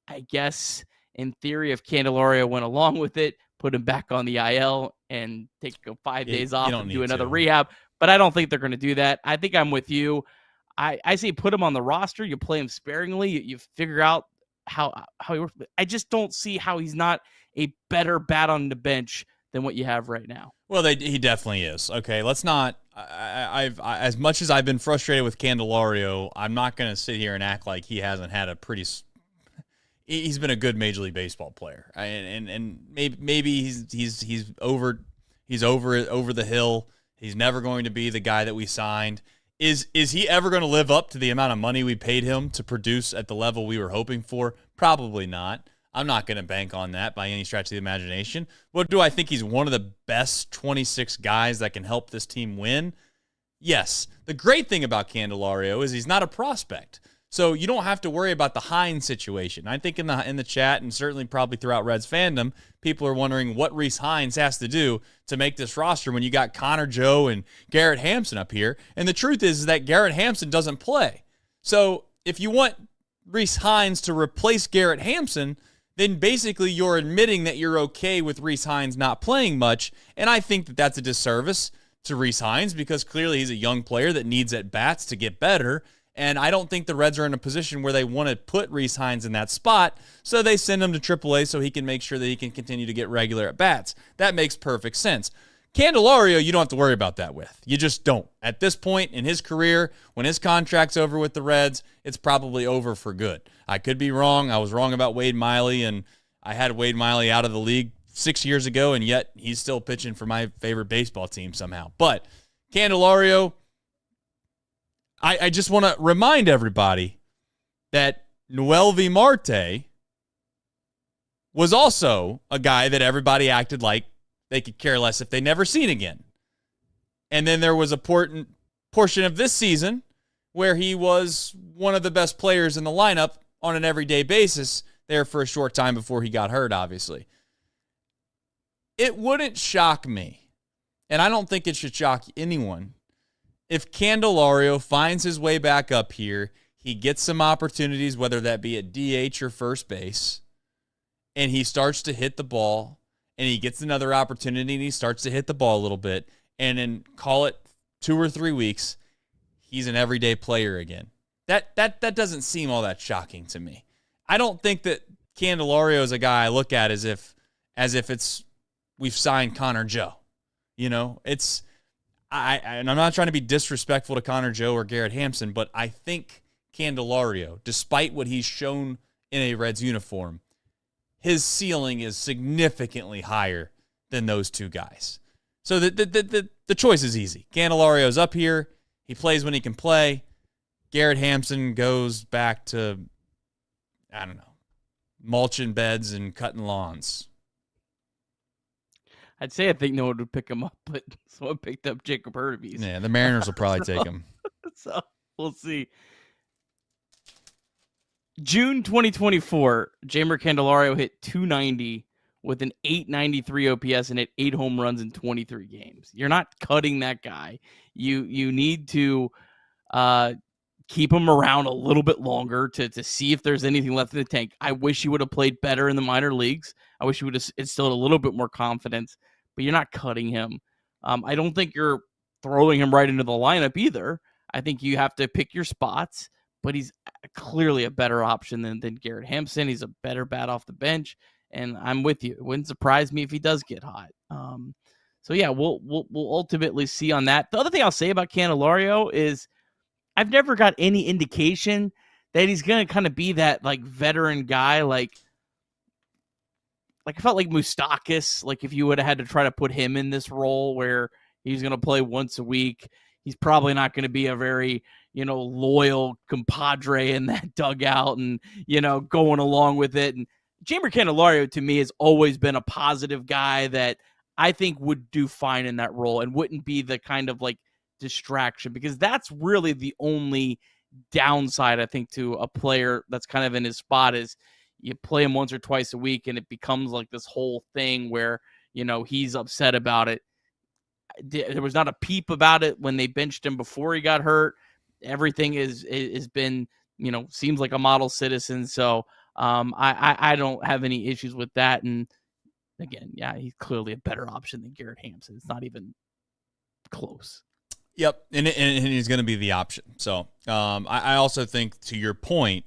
I guess, in theory, if Candelario went along with it, put him back on the IL and take 5 days off and do another rehab. But I don't think they're going to do that. I think I'm with you. I say put him on the roster. You play him sparingly. You figure out how he works. I just don't see how he's not a better bat on the bench than what you have right now. Well, he definitely is. Okay, let's not. as much as I've been frustrated with Candelario, I'm not going to sit here and act like he hasn't had he's been a good Major League Baseball player, and maybe he's over the hill. He's never going to be the guy that we signed. Is he ever going to live up to the amount of money we paid him to produce at the level we were hoping for? Probably not. I'm not going to bank on that by any stretch of the imagination. What do I think he's one of the best 26 guys that can help this team win? Yes. The great thing about Candelario is he's not a prospect. So you don't have to worry about the Hines situation. I think in the chat, and certainly probably throughout Reds fandom, people are wondering what Rhys Hines has to do to make this roster when you got Connor Joe and Garrett Hampson up here. And the truth is that Garrett Hampson doesn't play. So if you want Rhys Hines to replace Garrett Hampson, then basically you're admitting that you're okay with Rhys Hines not playing much. And I think that that's a disservice to Rhys Hines because clearly he's a young player that needs at-bats to get better. And I don't think the Reds are in a position where they want to put Rhys Hines in that spot, so they send him to AAA so he can make sure that he can continue to get regular at-bats. That makes perfect sense. Candelario, you don't have to worry about that with. You just don't. At this point in his career, when his contract's over with the Reds, it's probably over for good. I could be wrong. I was wrong about Wade Miley, and I had Wade Miley out of the league 6 years ago, and yet he's still pitching for my favorite baseball team somehow. But Candelario, I just want to remind everybody that MiLB Marte was also a guy that everybody acted like they could care less if they never seen again. And then there was a portion of this season where he was one of the best players in the lineup on an everyday basis there for a short time before he got hurt, obviously. It wouldn't shock me, and I don't think it should shock anyone, if Candelario finds his way back up here, he gets some opportunities, whether that be at DH or first base, and he starts to hit the ball, and he gets another opportunity, and he starts to hit the ball a little bit, and then call it 2 or 3 weeks, he's an everyday player again. That doesn't seem all that shocking to me. I don't think that Candelario is a guy I look at as if it's we've signed Connor Joe. You know, and I'm not trying to be disrespectful to Connor Joe or Garrett Hampson, but I think Candelario, despite what he's shown in a Reds uniform, his ceiling is significantly higher than those two guys. So the choice is easy. Candelario's up here. He plays when he can play. Garrett Hampson goes back to, I don't know, mulching beds and cutting lawns. I'd say I think no one would pick him up, but someone picked up Jacob Hurbies. Yeah, the Mariners will probably take him. So we'll see. June 2024, Jeimer Candelario hit .290 with an .893 OPS and hit 8 home runs in 23 games. You're not cutting that guy. You need to keep him around a little bit longer to see if there's anything left in the tank. I wish he would have played better in the minor leagues. I wish he would have instilled a little bit more confidence, but you're not cutting him. I don't think you're throwing him right into the lineup either. I think you have to pick your spots, but he's clearly a better option than Garrett Hampson. He's a better bat off the bench, and I'm with you. It wouldn't surprise me if he does get hot. So yeah, we'll ultimately see on that. The other thing I'll say about Candelario is I've never got any indication that he's going to kind of be that like veteran guy. Like I felt like Moustakas, like if you would have had to try to put him in this role where he's going to play once a week, he's probably not going to be a very, loyal compadre in that dugout and, going along with it. And Jeimer Candelario to me has always been a positive guy that I think would do fine in that role and wouldn't be the kind of like distraction, because that's really the only downside I think to a player that's kind of in his spot is you play him once or twice a week and it becomes like this whole thing where, he's upset about it. There was not a peep about it when they benched him before he got hurt. Everything is been, seems like a model citizen. So I don't have any issues with that. And again, yeah, he's clearly a better option than Garrett Hampson. It's not even close. Yep, and he's going to be the option. So I also think, to your point,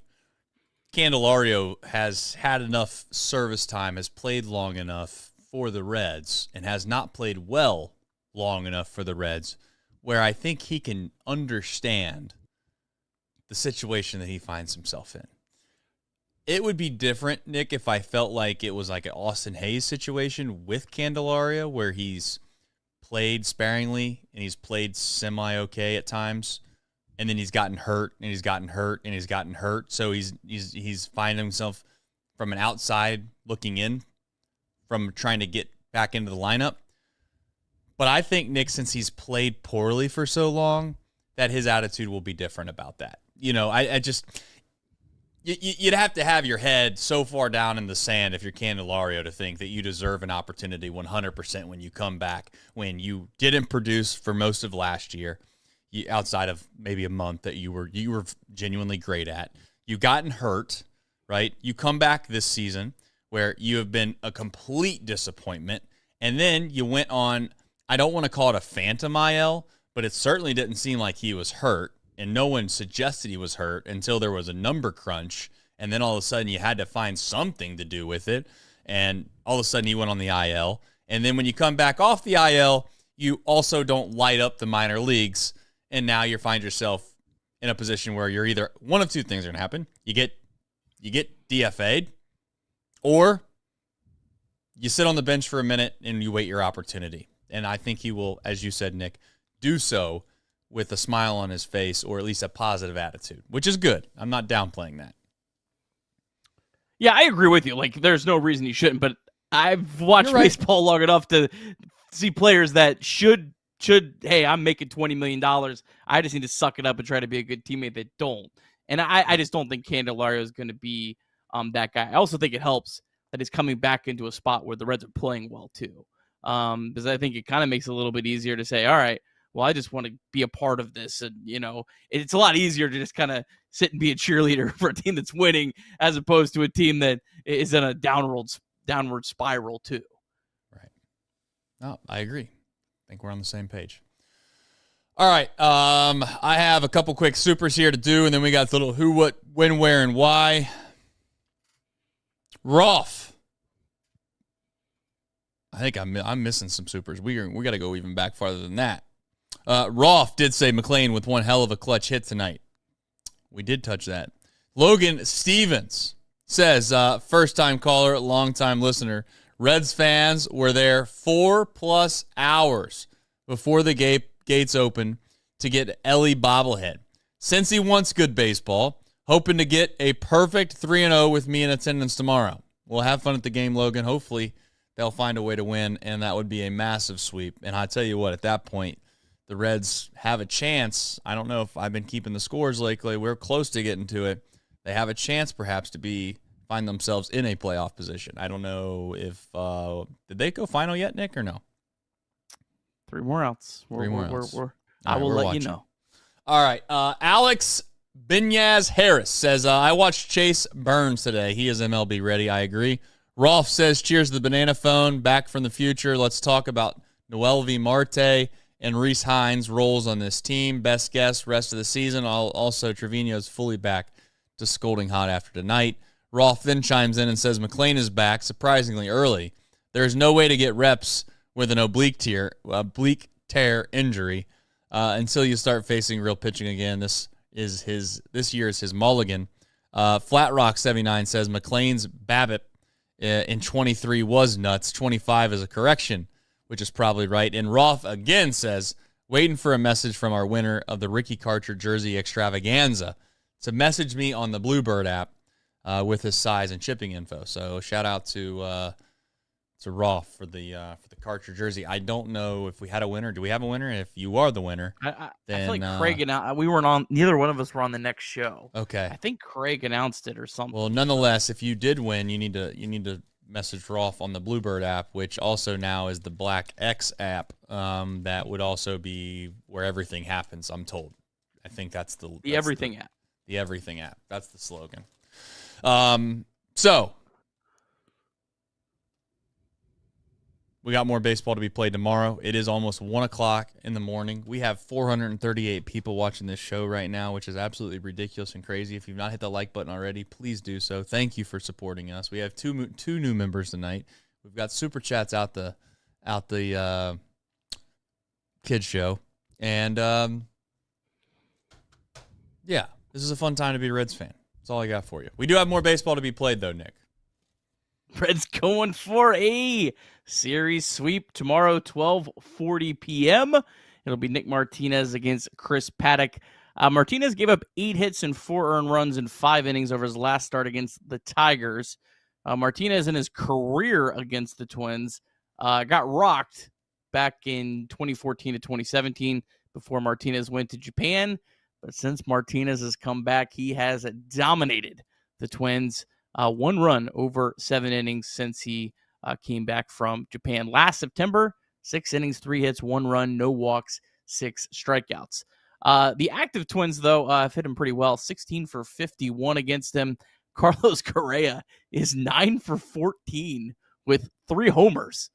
Candelario has had enough service time, has played long enough for the Reds, and has not played well long enough for the Reds, where I think he can understand the situation that he finds himself in. It would be different, Nick, if I felt like it was like an Austin Hayes situation with Candelario, where he's played sparingly and he's played semi-okay at times, and then he's gotten hurt and he's gotten hurt and he's gotten hurt. So he's finding himself from an outside looking in, from trying to get back into the lineup. But I think, Nick, since he's played poorly for so long, that his attitude will be different about that. You know, I just... You'd have to have your head so far down in the sand if you're Candelario to think that you deserve an opportunity 100% when you come back, when you didn't produce for most of last year, outside of maybe a month that you were genuinely great at. You gotten hurt, right? You come back this season where you have been a complete disappointment, and then you went on, I don't want to call it a phantom IL, but it certainly didn't seem like he was hurt. And no one suggested he was hurt until there was a number crunch. And then all of a sudden you had to find something to do with it. And all of a sudden he went on the IL. And then when you come back off the IL, you also don't light up the minor leagues. And now you find yourself in a position where you're either, one of two things are going to happen. You get DFA'd, or you sit on the bench for a minute and you wait your opportunity. And I think he will, as you said, Nick, do so with a smile on his face, or at least a positive attitude, which is good. I'm not downplaying that. Yeah, I agree with you. Like, there's no reason he shouldn't, but I've watched baseball long enough to see players that should, hey, I'm making $20 million. I just need to suck it up and try to be a good teammate that don't. And I just don't think Candelario is going to be that guy. I also think it helps that he's coming back into a spot where the Reds are playing well, too. Because I think it kind of makes it a little bit easier to say, all right, well, I just want to be a part of this. And, you know, it's a lot easier to just kind of sit and be a cheerleader for a team that's winning as opposed to a team that is in a downward spiral too. Right. No, I agree. I think we're on the same page. All right. I have a couple quick supers here to do, and then we got the little who, what, when, where, and why. Rolf. I think I'm missing some supers. We got to go even back farther than that. Rolf did say McLean with one hell of a clutch hit tonight. We did touch that. Logan Stevens says, first-time caller, long-time listener, Reds fans were there 4+ hours before the gates open to get Ellie bobblehead. Since he wants good baseball, hoping to get a perfect 3-0 with me in attendance tomorrow. We'll have fun at the game, Logan. Hopefully they'll find a way to win, and that would be a massive sweep. And I tell you what, at that point, the Reds have a chance. I don't know if I've been keeping the scores lately. We're close to getting to it. They have a chance perhaps to find themselves in a playoff position. I don't know if did they go final yet, Nick, or no? 3 more outs. I will let you know. All right. Alex Binyaz Harris says, I watched Chase Burns today. He is MLB ready. I agree. Rolf says, cheers to the banana phone. Back from the future. Let's talk about Noel V. Marte and Reese Hines' roles on this team. Best guess, rest of the season. Also, Trevino's fully back to scolding hot after tonight. Rolf then chimes in and says McLean is back, surprisingly early. There's no way to get reps with an oblique tear injury until you start facing real pitching again. This year is his mulligan. Flat Rock 79 says McLean's BABIP in 23 was nuts. 25 is a correction, which is probably right. And Rolf again says, waiting for a message from our winner of the Ricky Karcher jersey extravaganza to message me on the Bluebird app with his size and shipping info. So shout out to Rolf for the Karcher jersey. I don't know if we had a winner. Do we have a winner? If you are the winner, I feel like Craig and we weren't on. Neither one of us were on the next show. Okay, I think Craig announced it or something. Well, nonetheless, if you did win, you need to message Rolf on the Bluebird app, which also now is the Black X app. That would also be where everything happens. I'm told. I think that's the everything app. The everything app. That's the slogan. So we got more baseball to be played tomorrow. It is almost 1 o'clock in the morning. We have 438 people watching this show right now, which is absolutely ridiculous and crazy. If you've not hit the like button already, please do so. Thank you for supporting us. We have two new members tonight. We've got super chats out the kids show. And, yeah, this is a fun time to be a Reds fan. That's all I got for you. We do have more baseball to be played, though, Nick. Reds going for a series sweep tomorrow, 12:40 p.m. It'll be Nick Martinez against Chris Paddock. Martinez gave up 8 hits and 4 earned runs in 5 innings over his last start against the Tigers. Martinez in his career against the Twins got rocked back in 2014 to 2017 before Martinez went to Japan. But since Martinez has come back, he has dominated the Twins. 1 run over 7 innings since he came back from Japan last September. 6 innings, 3 hits, 1 run, no walks, 6 strikeouts. The active Twins, though, have hit him pretty well. 16 for 51 against him. Carlos Correa is 9 for 14 with 3 homers.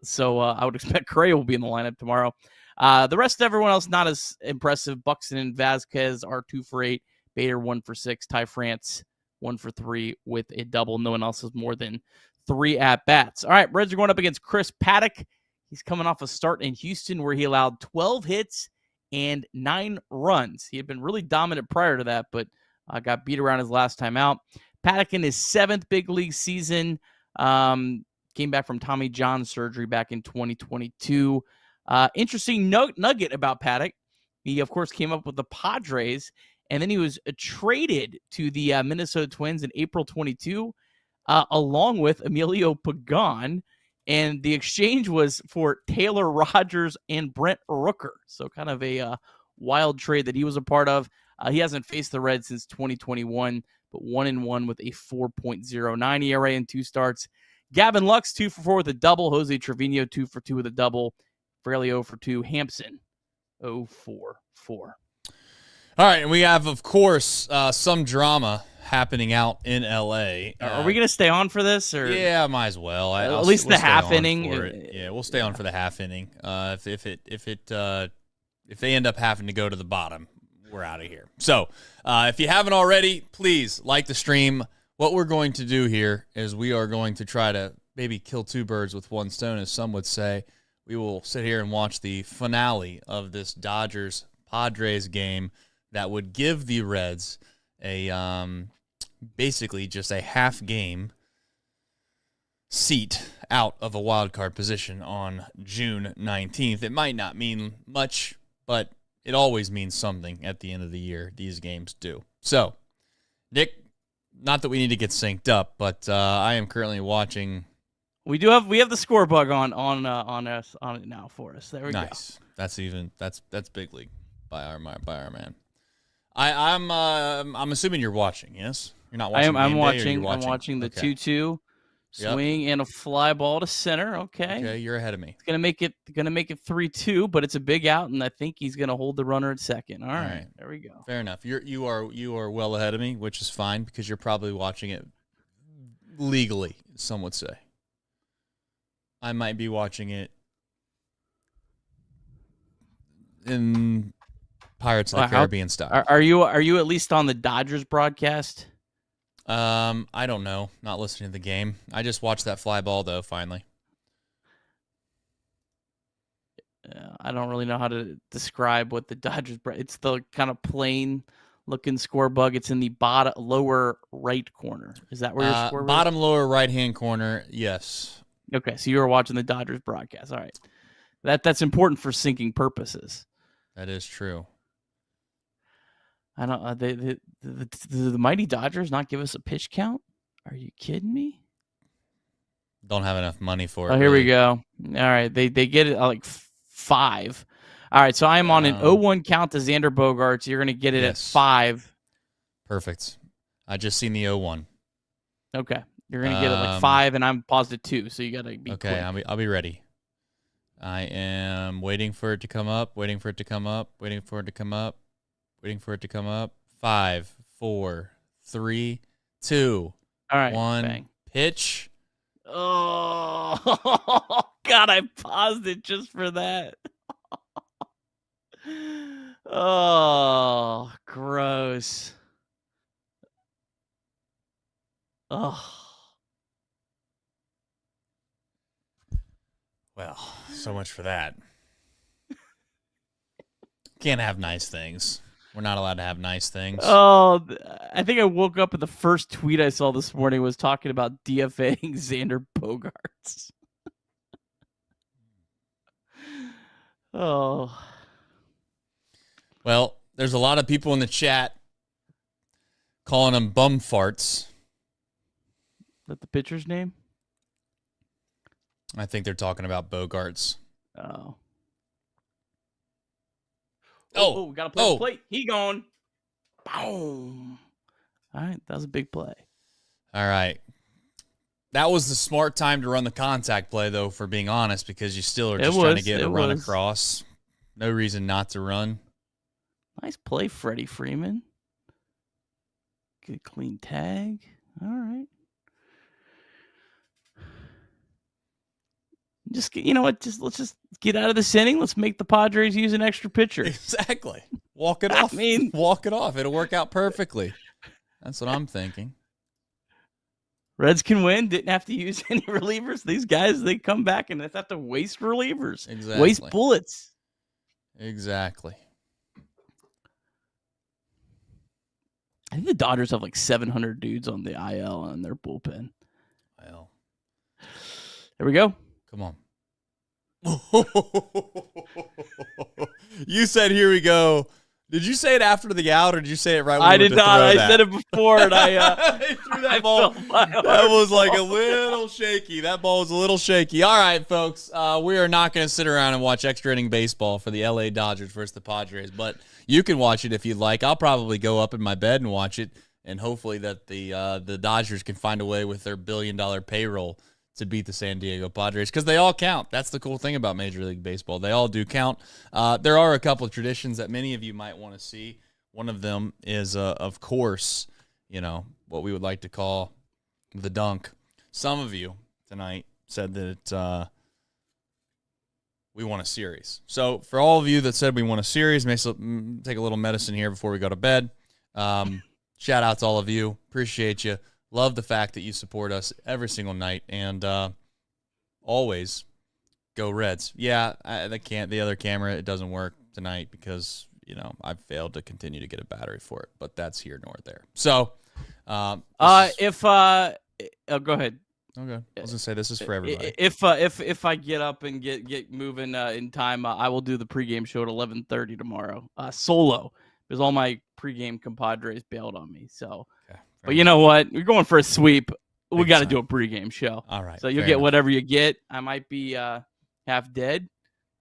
So I would expect Correa will be in the lineup tomorrow. The rest of everyone else not as impressive. Buxton and Vasquez are 2 for 8. Bader 1 for 6. Ty France 1 for 3 with a double. No one else has more than 3 at-bats. All right, Reds are going up against Chris Paddock. He's coming off a start in Houston where he allowed 12 hits and 9 runs. He had been really dominant prior to that, but got beat around his last time out. Paddock in his 7th big league season came back from Tommy John surgery back in 2022. Interesting nugget about Paddock. He, of course, came up with the Padres, and then he was traded to the Minnesota Twins in April 22, along with Emilio Pagan. And the exchange was for Taylor Rogers and Brent Rooker. So kind of a wild trade that he was a part of. He hasn't faced the Reds since 2021, but 1-1 with a 4.09 ERA in 2 starts. Gavin Lux, 2 for 4 with a double. Jose Trevino, 2 for 2 with a double. Fraley 0 for 2. Hampson, 0 for 4. All right, and we have, of course, some drama happening out in L.A. Are we going to stay on for this? Or? Yeah, might as well. At least the half inning. Yeah, we'll stay on for the half inning. If they end up having to go to the bottom, we're out of here. So if you haven't already, please like the stream. What we're going to do here is we are going to try to maybe kill 2 birds with 1 stone, as some would say. We will sit here and watch the finale of this Dodgers-Padres game that would give the Reds a basically just a half game seat out of a wild card position on June 19th. It might not mean much, but it always means something at the end of the year. These games do. So, Nick, not that we need to get synced up, but I am currently watching. We have the score bug on it now for us. There we go. Nice. That's big league by our man. I'm assuming you're watching. Yes, you're not watching. I'm watching the 2-2 swing and a fly ball to center. Okay, you're ahead of me. It's gonna make it 3-2, but it's a big out, and I think he's gonna hold the runner at second. All right, there we go. Fair enough. You are well ahead of me, which is fine because you're probably watching it legally. Some would say. I might be watching it in Pirates of the Caribbean style. Are you at least on the Dodgers broadcast? I don't know. Not listening to the game. I just watched that fly ball though. Finally. I don't really know how to describe what the Dodgers. It's the kind of plain looking score bug. It's in the bottom lower right corner. Is that where your score? Bottom lower right hand corner. Yes. Okay, so you were watching the Dodgers broadcast. All right, that's important for syncing purposes. That is true. I don't. The mighty Dodgers not give us a pitch count? Are you kidding me? Don't have enough money for it. Oh, here we go. All right, they get it like 5. All right, so I'm on an 0-1 count to Xander Bogaerts. You're going to get it at 5. Perfect. I just seen the 0-1. Okay. You're going to get it like 5, and I'm paused at 2, so you got to be okay, quick. I'll be ready. I am waiting for it to come up, waiting for it to come up, waiting for it to come up, waiting for it to come up. 5, 4, 3, 2, all right, 1, bang. Pitch. Oh, God, I paused it just for that. Oh, gross. Oh. Well, so much for that. can't have nice things. We're not allowed to have nice things. Oh, I think I woke up and the first tweet I saw this morning was talking about DFAing Xander Bogaerts. Oh. Well, there's a lot of people in the chat calling him bum farts. Is that the pitcher's name? I think they're talking about Bogaerts. Oh. Oh, we got to play the plate. He going. Boom. All right, that was a big play. All right. That was the smart time to run the contact play, though, for being honest, because you still are just trying to get a run across. No reason not to run. Nice play, Freddie Freeman. Good clean tag. All right. You know what? Let's just get out of this inning. Let's make the Padres use an extra pitcher. Exactly. Walk it off. Walk it off. It'll work out perfectly. That's what I'm thinking. Reds can win. Didn't have to use any relievers. These guys, they come back and they have to waste relievers. Exactly. Waste bullets. Exactly. I think the Dodgers have like 700 dudes on the IL in their bullpen. Well, there we go. Come on. You said, here we go. Did you say it after the out, or did you say it right when I did not. I said it before, and I threw that ball. That was like a little shaky. That ball was a little shaky. All right, folks. We are not going to sit around and watch extra inning baseball for the LA Dodgers versus the Padres, but you can watch it if you'd like. I'll probably go up in my bed and watch it, and hopefully that the Dodgers can find a way with their $1 billion payroll to beat the San Diego Padres, because they all count. That's the cool thing about Major League Baseball. They all do count. There are a couple of traditions that many of you might want to see. One of them is, of course, what we would like to call the dunk. Some of you tonight said that we want a series. So for all of you that said we want a series, may take a little medicine here before we go to bed. Shout out to all of you. Appreciate you. Love the fact that you support us every single night, and always go Reds. Yeah, the other camera, it doesn't work tonight because I've failed to continue to get a battery for it, but that's here nor there. So, go ahead. Okay, I was gonna say this is for everybody. If I get up and get moving in time, I will do the pregame show at 11:30 tomorrow, solo, because all my pregame compadres bailed on me. So. Okay. But you know what? You're going for a sweep. We got to do a pregame show. All right. So you'll get whatever you get. I might be half dead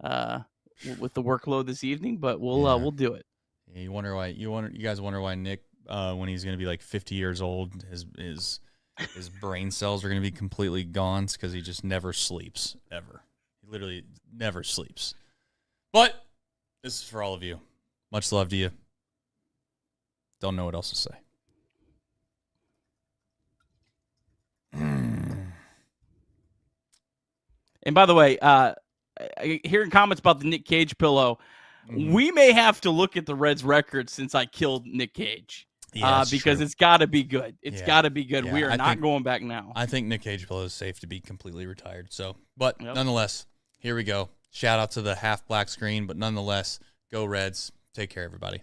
with the workload this evening, but we'll do it. Yeah, you guys wonder why Nick, when he's going to be like 50 years old, his brain cells are going to be completely gone, because he just never sleeps ever. He literally never sleeps. But this is for all of you. Much love to you. Don't know what else to say. And by the way, hearing comments about the Nick Cage pillow, we may have to look at the Reds record since I killed Nick Cage. Because it's got to be good. It's got to be good. We are not going back now. I think Nick Cage pillow is safe to be completely retired. So, but nonetheless, here we go. Shout out to the half black screen, but nonetheless, go Reds. Take care, everybody.